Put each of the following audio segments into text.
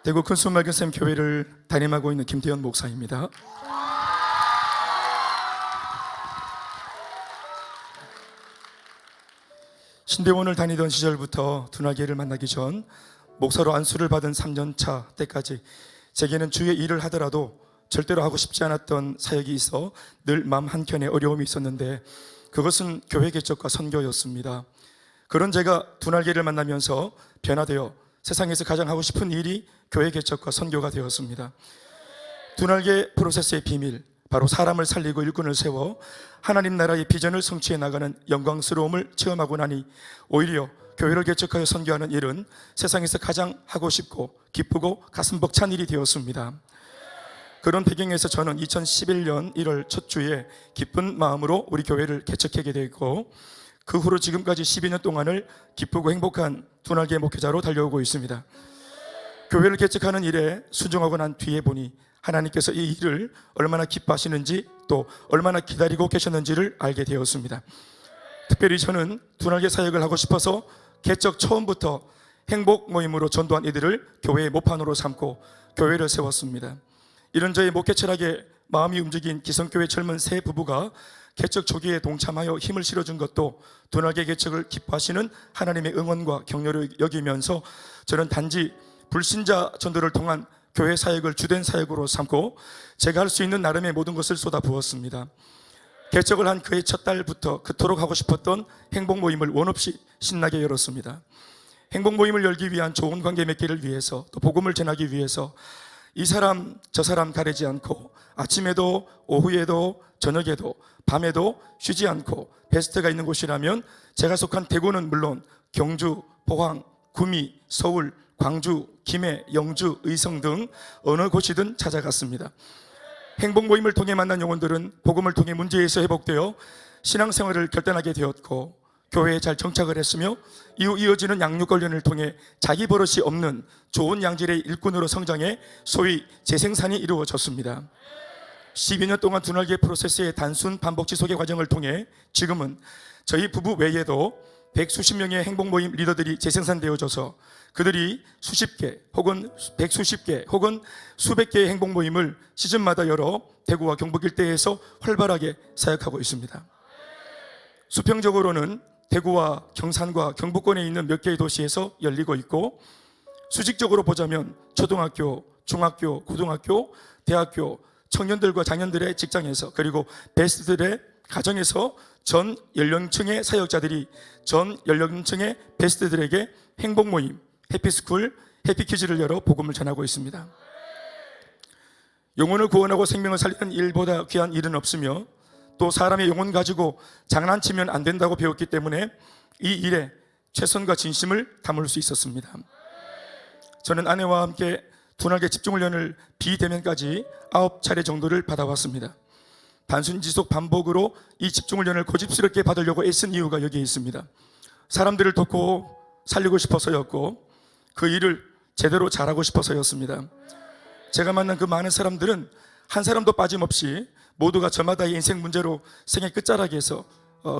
대구 큰순말교샘 교회를 담임하고 있는 김태현 목사입니다. 신대원을 다니던 시절부터 둔하계를 만나기 전 목사로 안수를 받은 3년차 때까지 제게는 주의 일을 하더라도 절대로 하고 싶지 않았던 사역이 있어 늘 마음 한켠에 어려움이 있었는데 그것은 교회 개척과 선교였습니다. 그런 제가 둔하계를 만나면서 변화되어 세상에서 가장 하고 싶은 일이 교회 개척과 선교가 되었습니다. 둔하계 프로세스의 비밀, 바로 사람을 살리고 일꾼을 세워 하나님 나라의 비전을 성취해 나가는 영광스러움을 체험하고 나니 오히려 교회를 개척하여 선교하는 일은 세상에서 가장 하고 싶고 기쁘고 가슴 벅찬 일이 되었습니다. 그런 배경에서 저는 2011년 1월 첫 주에 기쁜 마음으로 우리 교회를 개척하게 되었고 그 후로 지금까지 12년 동안을 기쁘고 행복한 둔하계 목회자로 달려오고 있습니다. 교회를 개척하는 일에 순종하고 난 뒤에 보니 하나님께서 이 일을 얼마나 기뻐하시는지 또 얼마나 기다리고 계셨는지를 알게 되었습니다. 특별히 저는 둔하계 사역을 하고 싶어서 개척 처음부터 행복 모임으로 전도한 이들을 교회의 모판으로 삼고 교회를 세웠습니다. 이런 저의 목회 철학에 마음이 움직인 기성교회 젊은 세 부부가 개척 초기에 동참하여 힘을 실어준 것도 둔하계 개척을 기뻐하시는 하나님의 응원과 격려를 여기면서 저는 단지 불신자 전도를 통한 교회 사역을 주된 사역으로 삼고 제가 할 수 있는 나름의 모든 것을 쏟아부었습니다. 개척을 한 그의 첫 달부터 그토록 하고 싶었던 행복 모임을 원 없이 신나게 열었습니다. 행복 모임을 열기 위한 좋은 관계 맺기를 위해서 또 복음을 전하기 위해서 이 사람 저 사람 가리지 않고 아침에도 오후에도 저녁에도 밤에도 쉬지 않고 베스트가 있는 곳이라면 제가 속한 대구는 물론 경주, 포항, 구미, 서울, 광주, 김해, 영주, 의성 등 어느 곳이든 찾아갔습니다. 행복 모임을 통해 만난 영혼들은 복음을 통해 문제에서 회복되어 신앙생활을 결단하게 되었고 교회에 잘 정착을 했으며 이후 이어지는 양육 관련을 통해 자기 버릇이 없는 좋은 양질의 일꾼으로 성장해 소위 재생산이 이루어졌습니다. 12년 동안 둔하계 프로세스의 단순 반복 지속의 과정을 통해 지금은 저희 부부 외에도 백수십 명의 행복 모임 리더들이 재생산되어져서 그들이 수십 개 혹은 백수십 개 혹은 수백 개의 행복 모임을 시즌마다 열어 대구와 경북 일대에서 활발하게 사역하고 있습니다. 수평적으로는 대구와 경산과 경북권에 있는 몇 개의 도시에서 열리고 있고 수직적으로 보자면 초등학교, 중학교, 고등학교, 대학교, 청년들과 장년들의 직장에서 그리고 베스트들의 가정에서 전 연령층의 사역자들이 전 연령층의 베스트들에게 행복 모임, 해피스쿨, 해피키즈를 열어 복음을 전하고 있습니다. 영혼을 구원하고 생명을 살리는 일보다 귀한 일은 없으며 또 사람의 영혼 가지고 장난치면 안 된다고 배웠기 때문에 이 일에 최선과 진심을 담을 수 있었습니다. 저는 아내와 함께 둔하계 집중훈련을 비대면까지 9차례 정도를 받아왔습니다. 단순 지속 반복으로 이 집중훈련을 고집스럽게 받으려고 애쓴 이유가 여기에 있습니다. 사람들을 돕고 살리고 싶어서였고 그 일을 제대로 잘하고 싶어서였습니다. 제가 만난 그 많은 사람들은 한 사람도 빠짐없이 모두가 저마다의 인생 문제로 생의 끝자락에서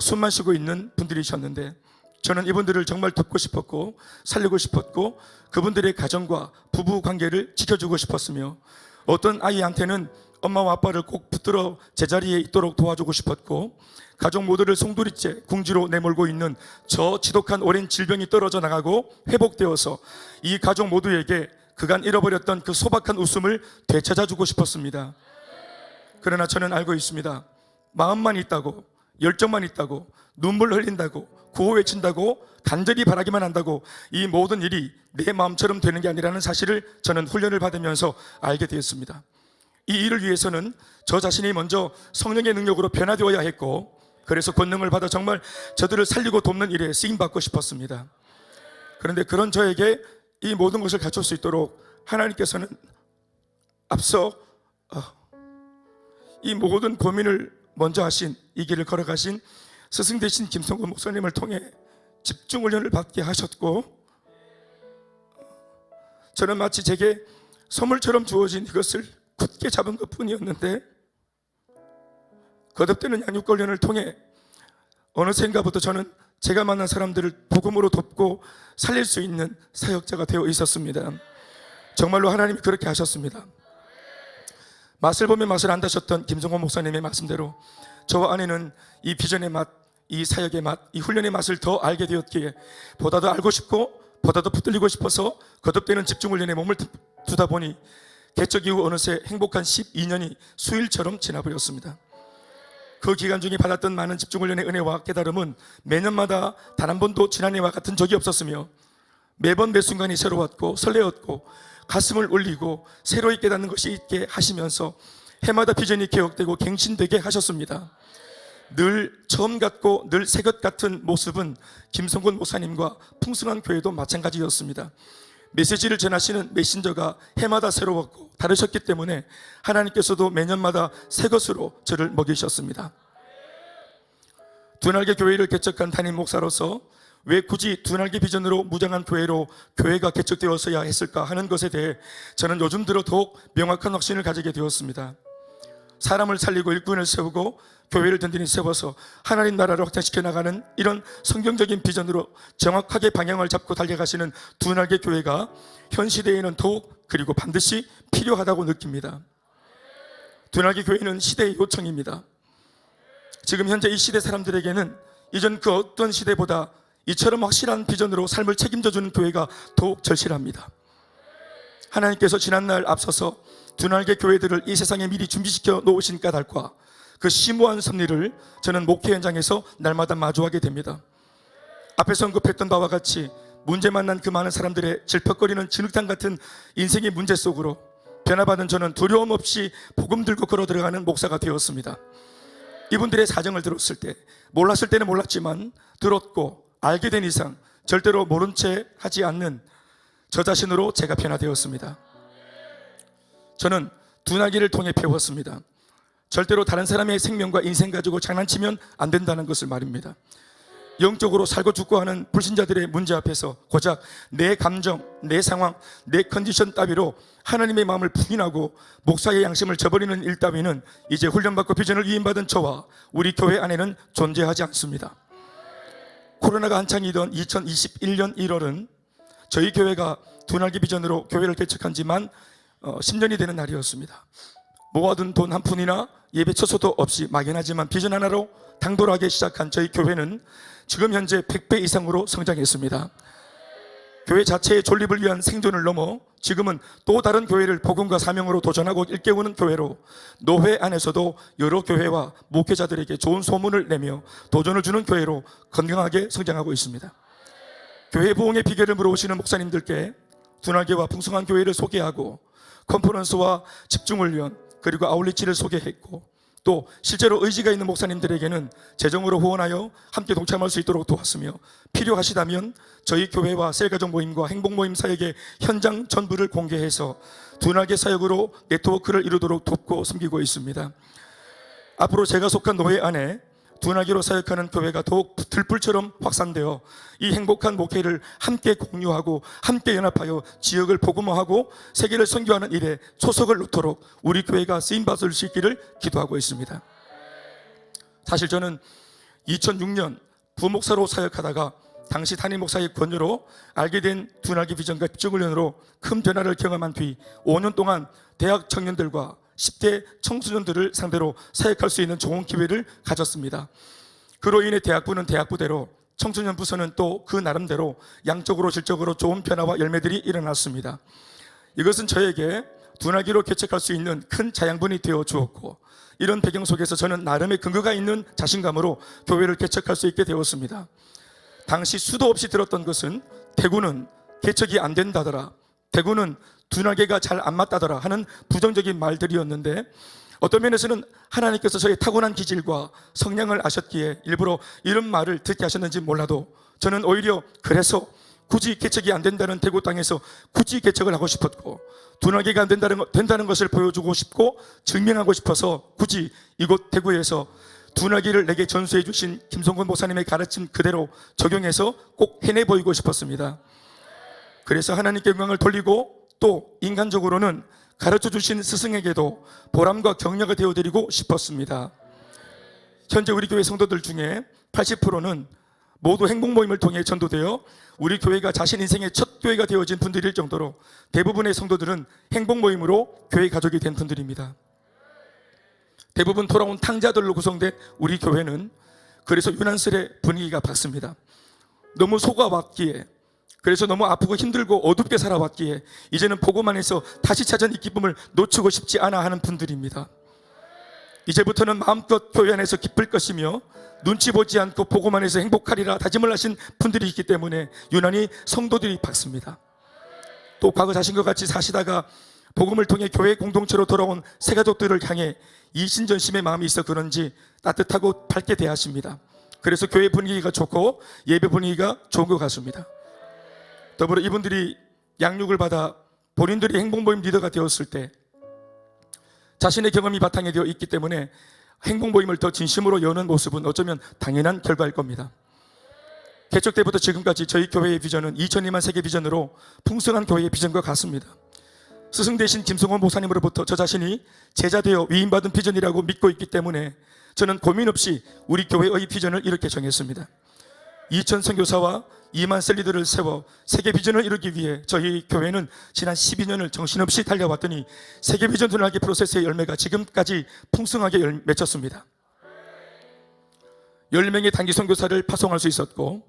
숨만 쉬고 있는 분들이셨는데 저는 이분들을 정말 돕고 싶었고 살리고 싶었고 그분들의 가정과 부부 관계를 지켜주고 싶었으며 어떤 아이한테는 엄마와 아빠를 꼭 붙들어 제자리에 있도록 도와주고 싶었고 가족 모두를 송두리째 궁지로 내몰고 있는 저 지독한 오랜 질병이 떨어져 나가고 회복되어서 이 가족 모두에게 그간 잃어버렸던 그 소박한 웃음을 되찾아주고 싶었습니다. 그러나 저는 알고 있습니다. 마음만 있다고, 열정만 있다고, 눈물 흘린다고, 구호 외친다고, 간절히 바라기만 한다고 이 모든 일이 내 마음처럼 되는 게 아니라는 사실을 저는 훈련을 받으면서 알게 되었습니다. 이 일을 위해서는 저 자신이 먼저 성령의 능력으로 변화되어야 했고 그래서 권능을 받아 정말 저들을 살리고 돕는 일에 쓰임받고 싶었습니다. 그런데 그런 저에게 이 모든 것을 갖출 수 있도록 하나님께서는 앞서 이 모든 고민을 먼저 하신 이 길을 걸어가신 스승 되신 김성근 목사님을 통해 집중훈련을 받게 하셨고 저는 마치 제게 선물처럼 주어진 이것을 굳게 잡은 것뿐이었는데 거듭되는 양육훈련을 통해 어느샌가부터 저는 제가 만난 사람들을 복음으로 돕고 살릴 수 있는 사역자가 되어 있었습니다. 정말로 하나님이 그렇게 하셨습니다. 맛을 보면 맛을 안다셨던 김성호 목사님의 말씀대로 저와 아내는 이 비전의 맛, 이 사역의 맛, 이 훈련의 맛을 더 알게 되었기에 보다 더 알고 싶고 보다 더 붙들리고 싶어서 거듭되는 집중훈련에 몸을 두다 보니 개척 이후 어느새 행복한 12년이 수일처럼 지나버렸습니다. 그 기간 중에 받았던 많은 집중훈련의 은혜와 깨달음은 매년마다 단 한 번도 지난해와 같은 적이 없었으며 매번 매 순간이 새로웠고 설레었고 가슴을 울리고 새로이 깨닫는 것이 있게 하시면서 해마다 비전이 개혁되고 갱신되게 하셨습니다. 늘 처음 같고 늘 새 것 같은 모습은 김성곤 목사님과 풍성한 교회도 마찬가지였습니다. 메시지를 전하시는 메신저가 해마다 새로웠고 다르셨기 때문에 하나님께서도 매년마다 새 것으로 저를 먹이셨습니다. 두날개 교회를 개척한 담임 목사로서 왜 굳이 두날개 비전으로 무장한 교회로 교회가 개척되었어야 했을까 하는 것에 대해 저는 요즘 들어 더욱 명확한 확신을 가지게 되었습니다. 사람을 살리고 일꾼을 세우고 교회를 든든히 세워서 하나님 나라를 확장시켜 나가는 이런 성경적인 비전으로 정확하게 방향을 잡고 달려가시는 두날개 교회가 현 시대에는 더욱 그리고 반드시 필요하다고 느낍니다. 두날개 교회는 시대의 요청입니다. 지금 현재 이 시대 사람들에게는 이전 그 어떤 시대보다 이처럼 확실한 비전으로 삶을 책임져주는 교회가 더욱 절실합니다. 하나님께서 지난날 앞서서 두날개 교회들을 이 세상에 미리 준비시켜 놓으신 까닭과 그 심오한 섭리를 저는 목회 현장에서 날마다 마주하게 됩니다. 앞에서 언급했던 바와 같이 문제 만난 그 많은 사람들의 질퍽거리는 진흙탕 같은 인생의 문제 속으로 변화받은 저는 두려움 없이 복음 들고 걸어 들어가는 목사가 되었습니다. 이분들의 사정을 들었을 때 몰랐을 때는 몰랐지만 들었고 알게 된 이상 절대로 모른 채 하지 않는 저 자신으로 제가 변화되었습니다. 저는 두날개를 통해 배웠습니다. 절대로 다른 사람의 생명과 인생 가지고 장난치면 안 된다는 것을 말입니다. 영적으로 살고 죽고 하는 불신자들의 문제 앞에서 고작 내 감정, 내 상황, 내 컨디션 따위로 하나님의 마음을 부인하고 목사의 양심을 저버리는 일 따위는 이제 훈련받고 비전을 위임받은 저와 우리 교회 안에는 존재하지 않습니다. 코로나가 한창이던 2021년 1월은 저희 교회가 두날개 비전으로 교회를 개척한 지만 10년이 되는 날이었습니다. 모아둔 돈 한 푼이나 예배 처소도 없이 막연하지만 비전 하나로 당돌하게 시작한 저희 교회는 지금 현재 100배 이상으로 성장했습니다. 교회 자체의 존립을 위한 생존을 넘어 지금은 또 다른 교회를 복음과 사명으로 도전하고 일깨우는 교회로 노회 안에서도 여러 교회와 목회자들에게 좋은 소문을 내며 도전을 주는 교회로 건강하게 성장하고 있습니다. 교회 부흥의 비결을 물어오시는 목사님들께 두날개와 풍성한 교회를 소개하고 컨퍼런스와 집중훈련 그리고 아울리치를 소개했고 또 실제로 의지가 있는 목사님들에게는 재정으로 후원하여 함께 동참할 수 있도록 도왔으며 필요하시다면 저희 교회와 셀가족 모임과 행복모임 사역의 현장 전부를 공개해서 두날개 사역으로 네트워크를 이루도록 돕고 섬기고 있습니다. 앞으로 제가 속한 노회 안에 두날개로 사역하는 교회가 더욱 들불처럼 확산되어 이 행복한 목회를 함께 공유하고 함께 연합하여 지역을 복음화하고 세계를 선교하는 일에 초석을 놓도록 우리 교회가 쓰임받을 수 있기를 기도하고 있습니다. 사실 저는 2006년 부목사로 사역하다가 당시 담임 목사의 권유로 알게 된 두날개 비전과 집중훈련으로 큰 변화를 경험한 뒤 5년 동안 대학 청년들과 10대 청소년들을 상대로 사역할 수 있는 좋은 기회를 가졌습니다. 그로 인해 대학부는 대학부대로 청소년 부서는 또 그 나름대로 양적으로 질적으로 좋은 변화와 열매들이 일어났습니다. 이것은 저에게 두날개로 개척할 수 있는 큰 자양분이 되어 주었고 이런 배경 속에서 저는 나름의 근거가 있는 자신감으로 교회를 개척할 수 있게 되었습니다. 당시 수도 없이 들었던 것은 대구는 개척이 안 된다더라, 대구는 두날개가 잘 안 맞다더라 하는 부정적인 말들이었는데 어떤 면에서는 하나님께서 저의 타고난 기질과 성향을 아셨기에 일부러 이런 말을 듣게 하셨는지 몰라도 저는 오히려 그래서 굳이 개척이 안 된다는 대구 땅에서 굳이 개척을 하고 싶었고 두날개가 안 된다는 것을 보여주고 싶고 증명하고 싶어서 굳이 이곳 대구에서 두날개를 내게 전수해 주신 김성곤 목사님의 가르침 그대로 적용해서 꼭 해내 보이고 싶었습니다. 그래서 하나님께 영광을 돌리고 또 인간적으로는 가르쳐 주신 스승에게도 보람과 격려가 되어드리고 싶었습니다. 현재 우리 교회 성도들 중에 80%는 모두 행복 모임을 통해 전도되어 우리 교회가 자신 인생의 첫 교회가 되어진 분들일 정도로 대부분의 성도들은 행복 모임으로 교회 가족이 된 분들입니다. 대부분 돌아온 탕자들로 구성된 우리 교회는 그래서 유난스레 분위기가 밝습니다. 너무 속아왔기에, 그래서 너무 아프고 힘들고 어둡게 살아왔기에 이제는 보고만 해서 다시 찾은 이 기쁨을 놓치고 싶지 않아 하는 분들입니다. 이제부터는 마음껏 교회 안에서 기쁠 것이며 눈치 보지 않고 보고만 해서 행복하리라 다짐을 하신 분들이 있기 때문에 유난히 성도들이 밝습니다. 또 과거 자신과 같이 사시다가 복음을 통해 교회 공동체로 돌아온 새가족들을 향해 이신전심의 마음이 있어 그런지 따뜻하고 밝게 대하십니다. 그래서 교회 분위기가 좋고 예배 분위기가 좋은 것 같습니다. 더불어 이분들이 양육을 받아 본인들이 행복모임 리더가 되었을 때 자신의 경험이 바탕이 되어 있기 때문에 행복모임을 더 진심으로 여는 모습은 어쩌면 당연한 결과일 겁니다. 개척 때부터 지금까지 저희 교회의 비전은 2002만 세계 비전으로 풍성한 교회의 비전과 같습니다. 스승 대신 김성원 목사님으로부터 저 자신이 제자 되어 위임받은 비전이라고 믿고 있기 때문에 저는 고민 없이 우리 교회의 비전을 이렇게 정했습니다. 2000 선교사와 2만 셀리들을 세워 세계 비전을 이루기 위해 저희 교회는 지난 12년을 정신없이 달려왔더니 세계 비전 도나기 프로세스의 열매가 지금까지 풍성하게 맺혔습니다. 10명의 단기 선교사를 파송할 수 있었고,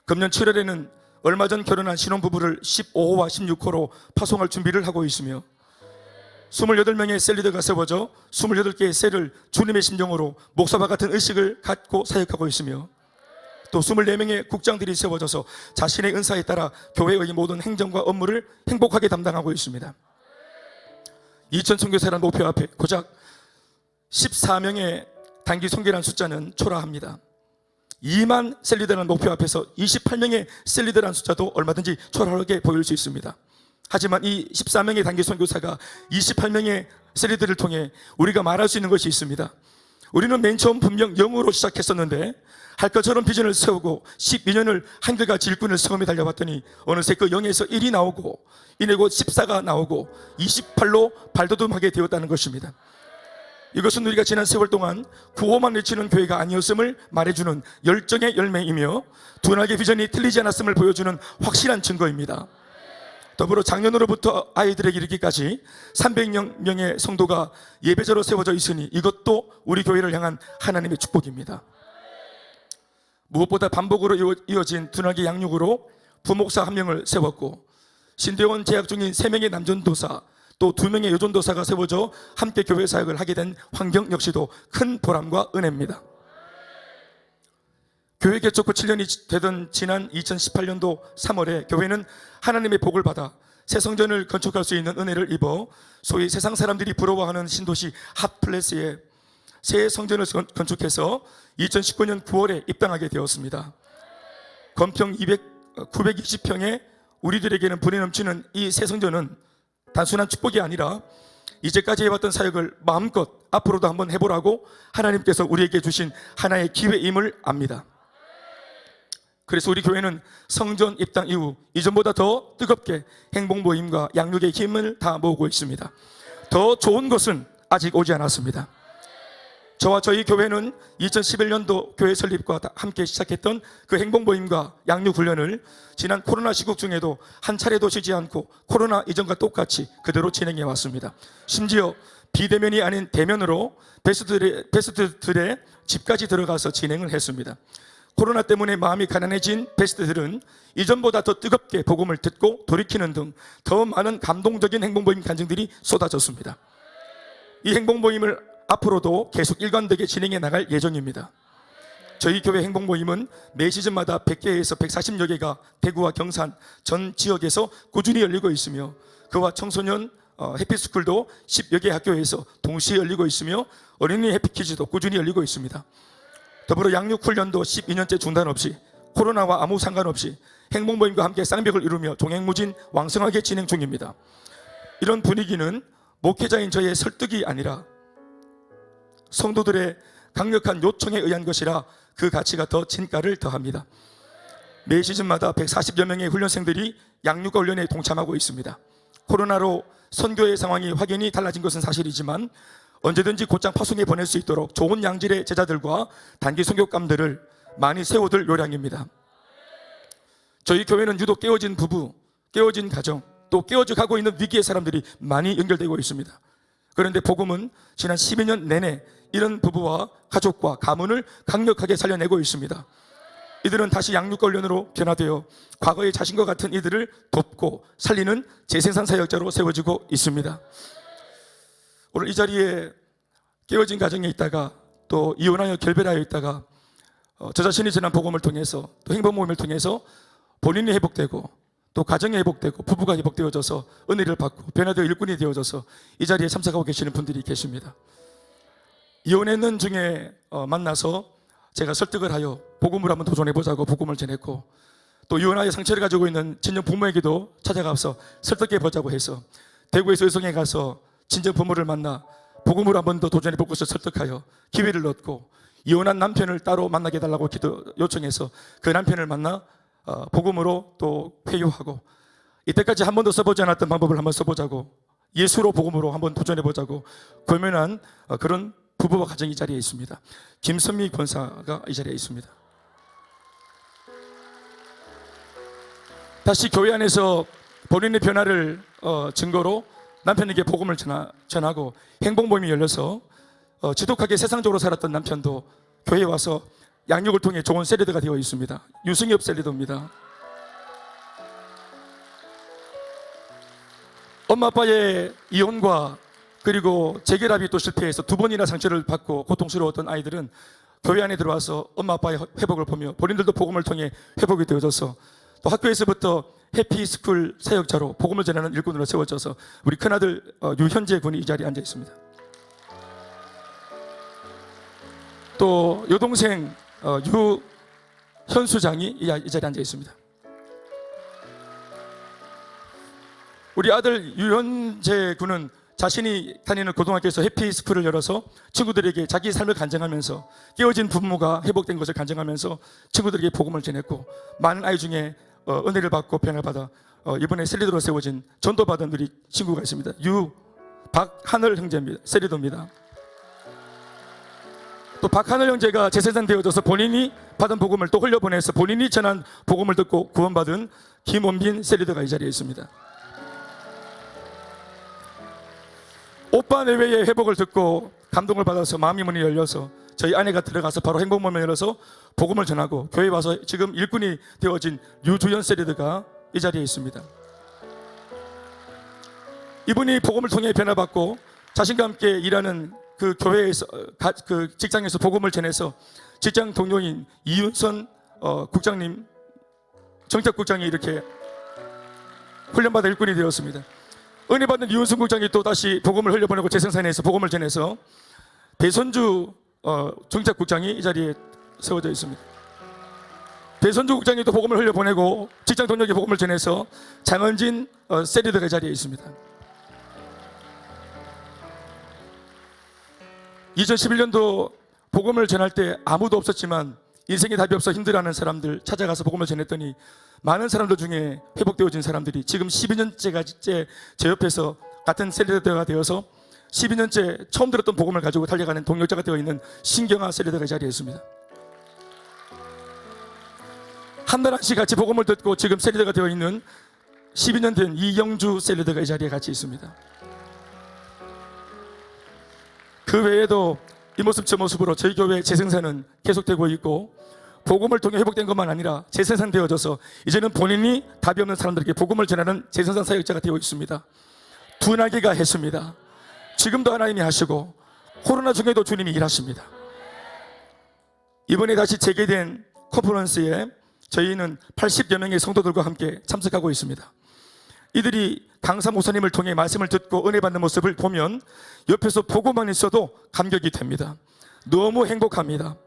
금년 7월에는 얼마 전 결혼한 신혼부부를 15호와 16호로 파송할 준비를 하고 있으며 28명의 셀리더가 세워져 28개의 셀을 주님의 심정으로 목사와 같은 의식을 갖고 사역하고 있으며, 또 24명의 국장들이 세워져서 자신의 은사에 따라 교회의 모든 행정과 업무를 행복하게 담당하고 있습니다. 2000 선교사라는 목표 앞에 고작 14명의 단기 선교라는 숫자는 초라합니다. 2만 셀리더라는 목표 앞에서 28명의 셀리더라는 숫자도 얼마든지 초라하게 보일 수 있습니다. 하지만 이 14명의 단기 선교사가 28명의 셀리더를 통해 우리가 말할 수 있는 것이 있습니다. 우리는 맨 처음 분명 0으로 시작했었는데 할 것처럼 비전을 세우고 12년을 한결같이 일꾼을 세우며 달려왔더니 어느새 그 0에서 1이 나오고 이내 곧 14가 나오고 28로 발돋움하게 되었다는 것입니다. 이것은 우리가 지난 세월 동안 구호만 외치는 교회가 아니었음을 말해주는 열정의 열매이며 둔하게 비전이 틀리지 않았음을 보여주는 확실한 증거입니다. 더불어 작년으로부터 아이들에게 이르기까지 300명의 성도가 예배자로 세워져 있으니 이것도 우리 교회를 향한 하나님의 축복입니다. 무엇보다 반복으로 이어진 둔하게 양육으로 부목사 1명을 세웠고, 신대원 재학 중인 3명의 남전도사 또 2명의 여전도사가 세워져 함께 교회 사역을 하게 된 환경 역시도 큰 보람과 은혜입니다. 교회 개척 후 7년이 되던 지난 2018년도 3월에 교회는 하나님의 복을 받아 새 성전을 건축할 수 있는 은혜를 입어 소위 세상 사람들이 부러워하는 신도시 핫플레스에 새 성전을 건축해서 2019년 9월에 입당하게 되었습니다. 건평 920평의 우리들에게는 분이 넘치는 이 새 성전은 단순한 축복이 아니라 이제까지 해왔던 사역을 마음껏 앞으로도 한번 해보라고 하나님께서 우리에게 주신 하나의 기회임을 압니다. 그래서 우리 교회는 성전 입당 이후 이전보다 더 뜨겁게 행복 모임과 양육의 힘을 다 모으고 있습니다. 더 좋은 것은 아직 오지 않았습니다. 저와 저희 교회는 2011년도 교회 설립과 함께 시작했던 그 행복 모임과 양육 훈련을 지난 코로나 시국 중에도 한 차례도 쉬지 않고 코로나 이전과 똑같이 그대로 진행해 왔습니다. 심지어 비대면이 아닌 대면으로 베스트들의 집까지 들어가서 진행을 했습니다. 코로나 때문에 마음이 가난해진 베스트들은 이전보다 더 뜨겁게 복음을 듣고 돌이키는 등 더 많은 감동적인 행복 모임 간증들이 쏟아졌습니다. 이 행복 모임을 앞으로도 계속 일관되게 진행해 나갈 예정입니다. 저희 교회 행복 모임은 매 시즌마다 100개에서 140여 개가 대구와 경산 전 지역에서 꾸준히 열리고 있으며, 그와 청소년 해피스쿨도 10여 개 학교에서 동시에 열리고 있으며 어린이 해피키즈도 꾸준히 열리고 있습니다. 더불어 양육 훈련도 12년째 중단 없이 코로나와 아무 상관없이 행복 모임과 함께 쌍벽을 이루며 종횡무진 왕성하게 진행 중입니다. 이런 분위기는 목회자인 저의 설득이 아니라 성도들의 강력한 요청에 의한 것이라 그 가치가 더 진가를 더합니다. 매 시즌마다 140여 명의 훈련생들이 양육과 훈련에 동참하고 있습니다. 코로나로 선교의 상황이 확연히 달라진 것은 사실이지만 언제든지 곧장 파송해 보낼 수 있도록 좋은 양질의 제자들과 단기 선교감들을 많이 세워둘 요량입니다. 저희 교회는 유독 깨어진 부부, 깨어진 가정, 또 깨어져 가고 있는 위기의 사람들이 많이 연결되고 있습니다. 그런데 복음은 지난 12년 내내 이런 부부와 가족과 가문을 강력하게 살려내고 있습니다. 이들은 다시 양육관련으로 변화되어 과거의 자신과 같은 이들을 돕고 살리는 재생산 사역자로 세워지고 있습니다. 오늘 이 자리에 깨어진 가정에 있다가 또 이혼하여 결별하여 있다가 저 자신이 전한 복음을 통해서 또 행복 모임을 통해서 본인이 회복되고 또 가정이 회복되고 부부가 회복되어져서 은혜를 받고 변화되어 일꾼이 되어져서 이 자리에 참석하고 계시는 분들이 계십니다. 이혼했는 중에 만나서 제가 설득을 하여 복음을 한번 도전해보자고 복음을 전했고, 또 이혼하여 상처를 가지고 있는 친정 부모에게도 찾아가서 설득해보자고 해서 대구에서 의성에 가서 친정 부모를 만나 복음을 한번 더 도전해보고서 설득하여 기회를 얻고, 이혼한 남편을 따로 만나게 해달라고 기도 요청해서 그 남편을 만나 복음으로 또 회유하고, 이때까지 한 번도 써보지 않았던 방법을 한번 써보자고, 예수로 복음으로 한번 도전해보자고 고민한 그런 부부와 가정이 이 자리에 있습니다. 김선미 권사가 이 자리에 있습니다. 다시 교회 안에서 본인의 변화를 증거로 남편에게 복음을 전하고 행복 모임이 열려서 지독하게 세상적으로 살았던 남편도 교회에 와서 양육을 통해 좋은 셀리더가 되어 있습니다. 유승엽 셀리더입니다. 엄마 아빠의 이혼과 그리고 재결합이 또 실패해서 두 번이나 상처를 받고 고통스러웠던 아이들은 교회 안에 들어와서 엄마 아빠의 회복을 보며 본인들도 복음을 통해 회복이 되어져서 또 학교에서부터 해피스쿨 사역자로 복음을 전하는 일꾼으로 세워져서 우리 큰아들 유현재 군이 이 자리에 앉아 있습니다. 또 여동생 유현수장이 이 자리에 앉아 있습니다. 우리 아들 유현재 군은 자신이 다니는 고등학교에서 해피스쿨을 열어서 친구들에게 자기 삶을 간증하면서 깨어진 부모가 회복된 것을 간증하면서 친구들에게 복음을 전했고, 많은 아이 중에 은혜를 받고 변화를 받아 이번에 셀리더로 세워진 전도받은 우리 친구가 있습니다. 박하늘 형제입니다. 셀리더입니다. 또 박하늘 형제가 재생산 되어져서 본인이 받은 복음을 또 흘려보내서 본인이 전한 복음을 듣고 구원받은 김원빈 셀리더가 이 자리에 있습니다. 오빠 내외의 회복을 듣고 감동을 받아서 마음의 문이 열려서 저희 아내가 들어가서 바로 행복모임을 열어서 복음을 전하고 교회에 와서 지금 일꾼이 되어진 유주연 셀리더가 이 자리에 있습니다. 이분이 복음을 통해 변화받고 자신과 함께 일하는 그 교회에서 그 직장에서 복음을 전해서 직장 동료인 이윤선 국장님, 정책국장이 이렇게 훈련받아 일꾼이 되었습니다. 은혜 받는 이윤선 국장이 또 다시 복음을 흘려보내고 재생산에서 복음을 전해서 배선주 정책국장이 이 자리에 세워져 있습니다. 배선주 국장이 또 복음을 흘려보내고 직장 동료에게 복음을 전해서 장은진 셀리더가 이 자리에 있습니다. 2011년도 복음을 전할 때 아무도 없었지만 인생에 답이 없어 힘들어하는 사람들 찾아가서 복음을 전했더니 많은 사람들 중에 회복되어진 사람들이 지금 12년째 제 옆에서 같은 셀리더가 되어서 12년째 처음 들었던 복음을 가지고 달려가는 동역자가 되어 있는 신경아 셀리더가 이 자리에 있습니다. 한나라 씨 같이 복음을 듣고 지금 셀리더가 되어 있는 12년 된 이영주 셀리더가 이 자리에 같이 있습니다. 그 외에도 이 모습 저 모습으로 저희 교회 재생산은 계속되고 있고, 복음을 통해 회복된 것만 아니라 재생산되어져서 이제는 본인이 답이 없는 사람들에게 복음을 전하는 재생산 사역자가 되어 있습니다. 둔하기가 했습니다. 지금도 하나님이 하시고 코로나 중에도 주님이 일하십니다. 이번에 다시 재개된 컨퍼런스에 저희는 80여 명의 성도들과 함께 참석하고 있습니다. 이들이 강사 목사님을 통해 말씀을 듣고 은혜 받는 모습을 보면 옆에서 보고만 있어도 감격이 됩니다. 너무 행복합니다.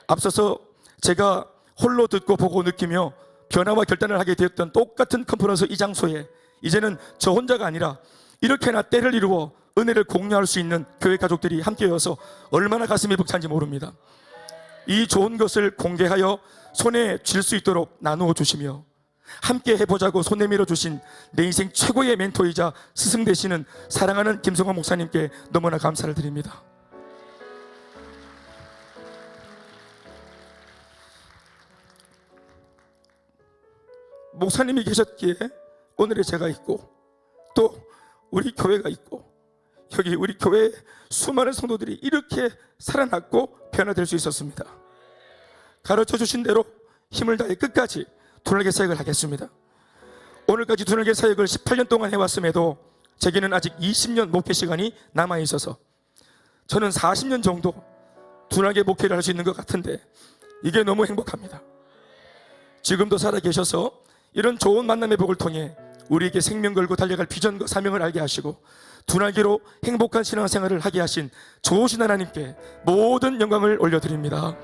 앞서서 제가 홀로 듣고 보고 느끼며 변화와 결단을 하게 되었던 똑같은 컨퍼런스 이 장소에 이제는 저 혼자가 아니라 이렇게나 때를 이루어 은혜를 공유할 수 있는 교회 가족들이 함께여서 얼마나 가슴이 벅찬지 모릅니다. 이 좋은 것을 공개하여 손에 쥘 수 있도록 나누어 주시며 함께 해보자고 손 내밀어 주신 내 인생 최고의 멘토이자 스승 되시는 사랑하는 김성환 목사님께 너무나 감사를 드립니다. 목사님이 계셨기에 오늘의 제가 있고 또 우리 교회가 있고 여기 우리 교회의 수많은 성도들이 이렇게 살아났고 변화될 수 있었습니다. 가르쳐 주신 대로 힘을 다해 끝까지 두날개 사역을 하겠습니다. 오늘까지 두날개 사역을 18년 동안 해왔음에도 제게는 아직 20년 목회 시간이 남아있어서 저는 40년 정도 두날개 목회를 할 수 있는 것 같은데 이게 너무 행복합니다. 지금도 살아계셔서 이런 좋은 만남의 복을 통해 우리에게 생명 걸고 달려갈 비전과 사명을 알게 하시고 두날개로 행복한 신앙생활을 하게 하신 좋으신 하나님께 모든 영광을 올려드립니다.